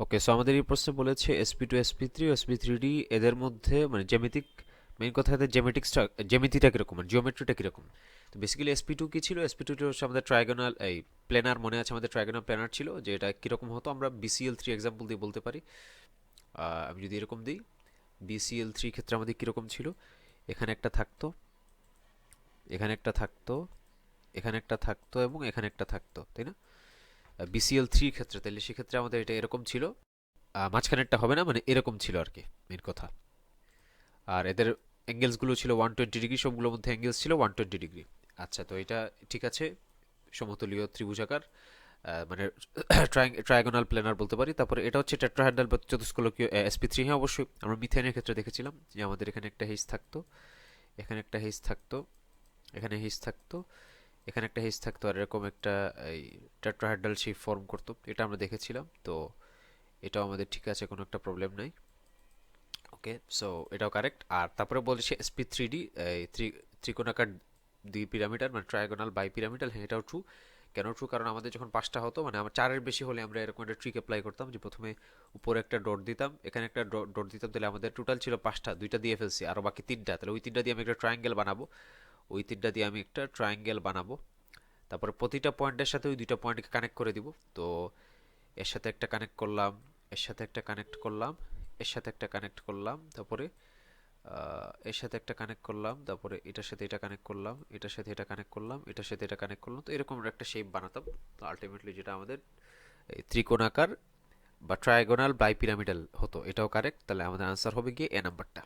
ওকে, so আমাদের এই প্রশ্নে বলেছে SP2 SP3 ও SP3D এদের মধ্যে মানে জ্যামিতিক, মেইন কথা এদের জ্যামিতিটা কিরকম মানে জিওমেট্রিটা কিরকম। তো বেসিক্যালি SP2 কি ছিল, SP2 হচ্ছে আমাদের ট্রায়াগোনাল এই প্লেনার, মনে আছে আমাদের ট্রায়াগোনাল প্লেনার ছিল, যে এটা কিরকম হতো আমরা BCL3 এক্সাম্পল দিয়ে বলতে পারি। আমি যদি এরকম দিই, BCL3 ক্ষেত্রে আমাদের কিরকম ছিল, এখানে একটা থাকতো, এখানে একটা থাকতো, এখানে একটা থাকতো এবং এখানে একটা থাকতো, তাই না? BCL3 ক্ষেত্রে তাহলে সেক্ষেত্রে আমাদের এটা এরকম ছিল, মাঝখানেরটা হবে না, মানে এরকম ছিল আর কি মেন কথা। আর এদের অ্যাঙ্গেলসগুলো ছিল 120 ডিগ্রি, সবগুলোর মধ্যে অ্যাঙ্গেলস ছিল 120 ডিগ্রি। আচ্ছা, তো এটা ঠিক আছে, সমতলীয় ত্রিভুজাকার, মানে ট্রায়াগোনাল প্ল্যানার বলতে পারি। তারপরে এটা হচ্ছে টেট্রাহেড্রাল বা চতুষ্কোলকীয় SP3। হ্যাঁ, অবশ্যই আমরা মিথেনের ক্ষেত্রে দেখেছিলাম যে আমাদের এখানে একটা হেইস থাকতো, এখানে একটা হেইস থাকতো, এখানে হেইস থাকতো, এখানে একটা হেইস থাকতো, আর এরকম একটা এই টেট্রাহেড্রাল শেপ ফর্ম করতো, এটা আমরা দেখেছিলাম। তো এটাও আমাদের ঠিক আছে, কোনো একটা প্রবলেম নাই। ওকে, সো এটাও কারেক্ট। আর তারপরে বলছে SP3D এই ত্রিকোণাকার দুই পিরামিডাল মানে ট্রায়াগোনাল বাই পিরামিডাল। হ্যাঁ, এটাও ট্রু। কেন ট্রু? কারণ আমাদের যখন পাঁচটা হতো মানে আমার চারের বেশি হলে আমরা এরকম একটা ট্রিক অ্যাপ্লাই করতাম, যে প্রথমে উপরে একটা ডট দিতাম, এখানে একটা ডট দিতাম, তাহলে আমাদের টোটাল ছিল পাঁচটা, দুইটা দিয়ে ফেলছি, আরও বাকি তিনটা, তাহলে ওই তিনটা দিয়ে আমি একটা ট্রায়াঙ্গেল বানাবো, ওই তিনটা দিয়ে আমি একটা ট্রায়াঙ্গেল বানাবো। তারপরে প্রতিটা পয়েন্টের সাথে ওই দুইটা পয়েন্টকে কানেক্ট করে দিব। তো এর সাথে একটা কানেক্ট করলাম, এর সাথে একটা কানেক্ট করলাম, এর সাথে একটা কানেক্ট করলাম, তারপরে এর সাথে একটা কানেক্ট করলাম, তারপরে এটার সাথে এটা কানেক্ট করলাম, এটার সাথে এটা কানেক্ট করলাম, এটার সাথে এটা কানেক্ট করলাম, তো এরকম একটা শেপ বানাতাম। তো আলটিমেটলি যেটা আমাদের এই ত্রিকোণাকার বা ট্রায়াগোনাল বাই পিরামিডাল হতো, এটাও কারেক্ট। তাহলে আমাদের আনসার হবে গিয়ে এ নাম্বারটা।